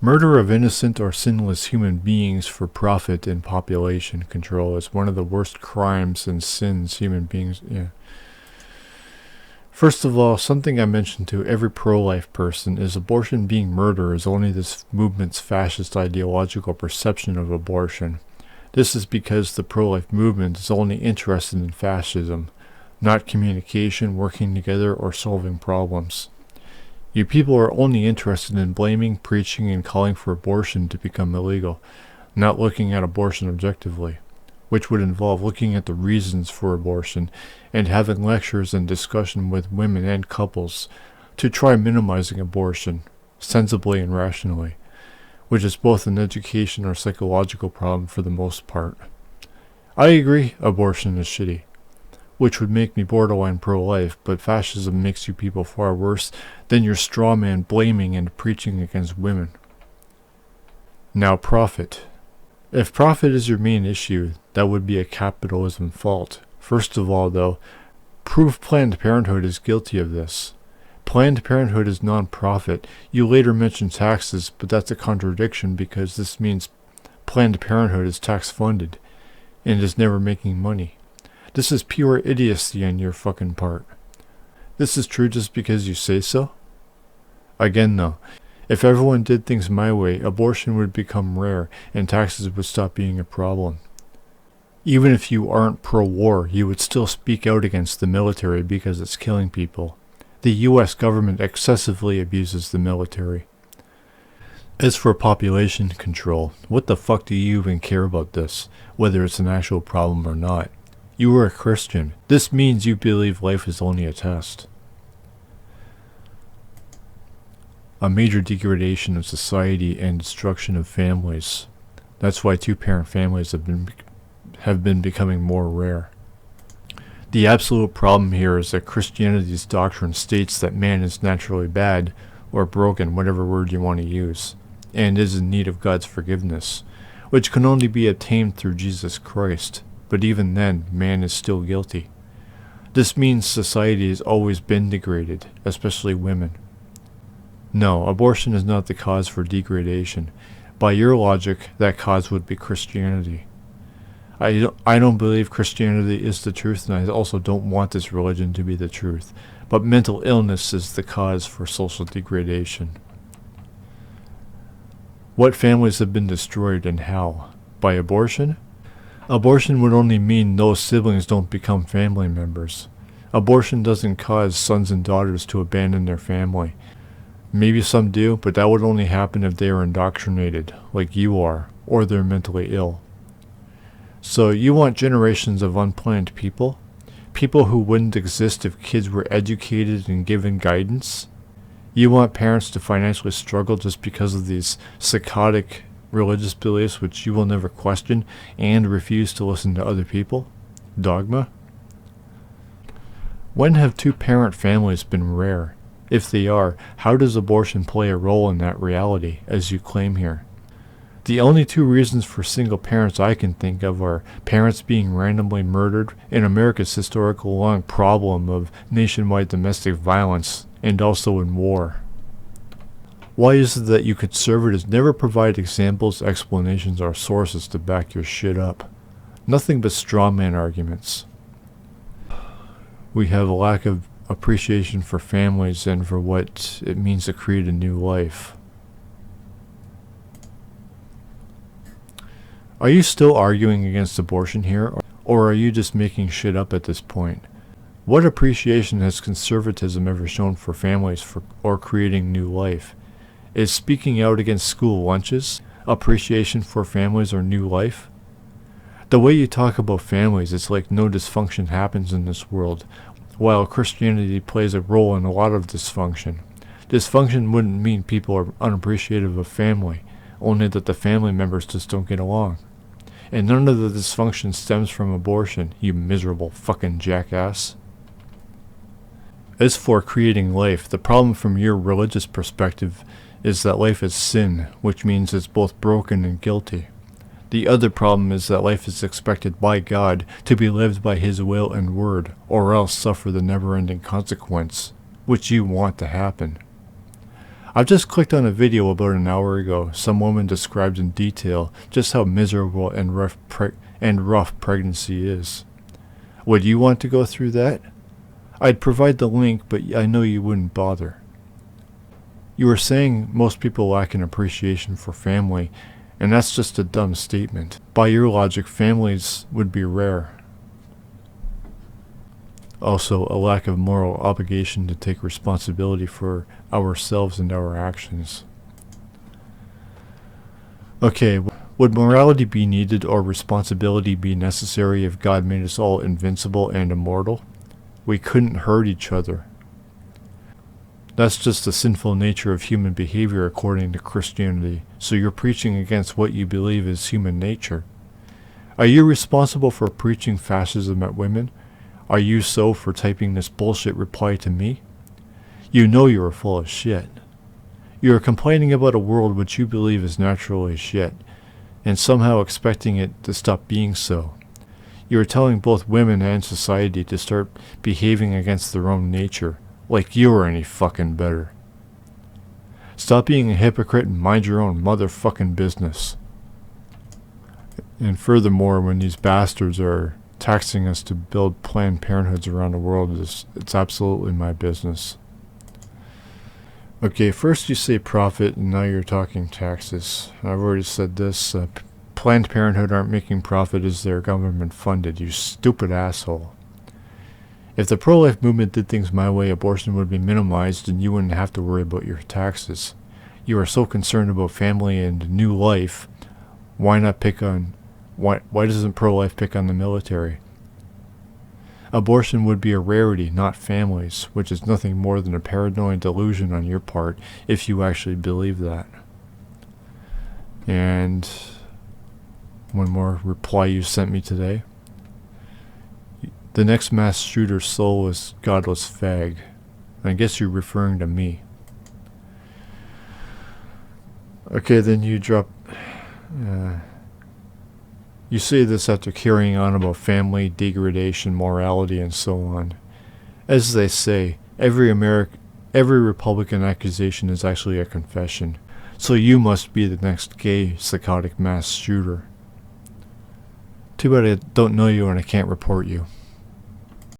Murder of innocent or sinless human beings for profit and population control is one of the worst crimes and sins human beings. First of all, something I mentioned to every pro-life person is abortion being murder is only this movement's fascist ideological perception of abortion. This is because the pro-life movement is only interested in fascism, not communication, working together, or solving problems. You people are only interested in blaming, preaching, and calling for abortion to become illegal, not looking at abortion objectively, which would involve looking at the reasons for abortion and having lectures and discussion with women and couples to try minimizing abortion, sensibly and rationally, which is both an education or psychological problem for the most part. I agree abortion is shitty, which would make me borderline pro-life, but fascism makes you people far worse than your straw man blaming and preaching against women. Now profit. If profit is your main issue, that would be a capitalism fault. First of all, though, prove Planned Parenthood is guilty of this. Planned Parenthood is non-profit. You later mention taxes, but that's a contradiction because this means Planned Parenthood is tax-funded and is never making money. This is pure idiocy on your fucking part. This is true just because you say so? Again though, if everyone did things my way, abortion would become rare and taxes would stop being a problem. Even if you aren't pro-war, you would still speak out against the military because it's killing people. The US government excessively abuses the military. As for population control, what the fuck do you even care about this, whether it's an actual problem or not? You are a Christian. This means you believe life is only a test. A major degradation of society and destruction of families. That's why two-parent families have been becoming more rare. The absolute problem here is that Christianity's doctrine states that man is naturally bad, or broken, whatever word you want to use, and is in need of God's forgiveness, which can only be obtained through Jesus Christ. But even then, man is still guilty. This means society has always been degraded, especially women. No, abortion is not the cause for degradation. By your logic, that cause would be Christianity. I don't believe Christianity is the truth, and I also don't want this religion to be the truth. But mental illness is the cause for social degradation. What families have been destroyed and how? By abortion? Abortion would only mean those siblings don't become family members. Abortion doesn't cause sons and daughters to abandon their family. Maybe some do, but that would only happen if they are indoctrinated, like you are, or they're mentally ill. So you want generations of unplanned people? People who wouldn't exist if kids were educated and given guidance? You want parents to financially struggle just because of these psychotic religious beliefs which you will never question and refuse to listen to other people? Dogma? When have two-parent families been rare? If they are, how does abortion play a role in that reality, as you claim here? The only two reasons for single parents I can think of are parents being randomly murdered and America's historical long problem of nationwide domestic violence, and also in war. Why is it that you conservatives never provide examples, explanations, or sources to back your shit up? Nothing but straw man arguments. We have a lack of appreciation for families and for what it means to create a new life. Are you still arguing against abortion here, or are you just making shit up at this point? What appreciation has conservatism ever shown for families or creating new life? Is speaking out against school lunches appreciation for families or new life? The way you talk about families, it's like no dysfunction happens in this world, while Christianity plays a role in a lot of dysfunction. Dysfunction wouldn't mean people are unappreciative of family, only that the family members just don't get along. And none of the dysfunction stems from abortion, you miserable fucking jackass. As for creating life, the problem from your religious perspective is that life is sin, which means it's both broken and guilty. The other problem is that life is expected by God to be lived by His will and word, or else suffer the never-ending consequence, which you want to happen. I've just clicked on a video about an hour ago. Some woman described in detail just how miserable and rough pregnancy is. Would you want to go through that? I'd provide the link, but I know you wouldn't bother. You were saying most people lack an appreciation for family, and that's just a dumb statement. By your logic, families would be rare. Also, a lack of moral obligation to take responsibility for ourselves and our actions. Okay, would morality be needed or responsibility be necessary if God made us all invincible and immortal? We couldn't hurt each other. That's just the sinful nature of human behavior according to Christianity, so you're preaching against what you believe is human nature. Are you responsible for preaching fascism at women? Are you so for typing this bullshit reply to me? You know you are full of shit. You are complaining about a world which you believe is naturally shit, and somehow expecting it to stop being so. You are telling both women and society to start behaving against their own nature, like you are any fucking better. Stop being a hypocrite and mind your own motherfucking business. And furthermore, when these bastards are taxing us to build Planned Parenthoods around the world, it's absolutely my business. Okay, first you say profit, and now you're talking taxes. I've already said this. Planned Parenthood aren't making profit as they're government funded, you stupid asshole. If the pro-life movement did things my way, abortion would be minimized and you wouldn't have to worry about your taxes. You are so concerned about family and new life, why doesn't pro-life pick on the military? Abortion would be a rarity, not families, which is nothing more than a paranoid delusion on your part if you actually believe that. And one more reply you sent me today. The next mass shooter's soul is godless fag. I guess you're referring to me. Okay, then you drop... You say this after carrying on about family, degradation, morality, and so on. As they say, every Republican accusation is actually a confession. So you must be the next gay, psychotic mass shooter. Too bad I don't know you and I can't report you.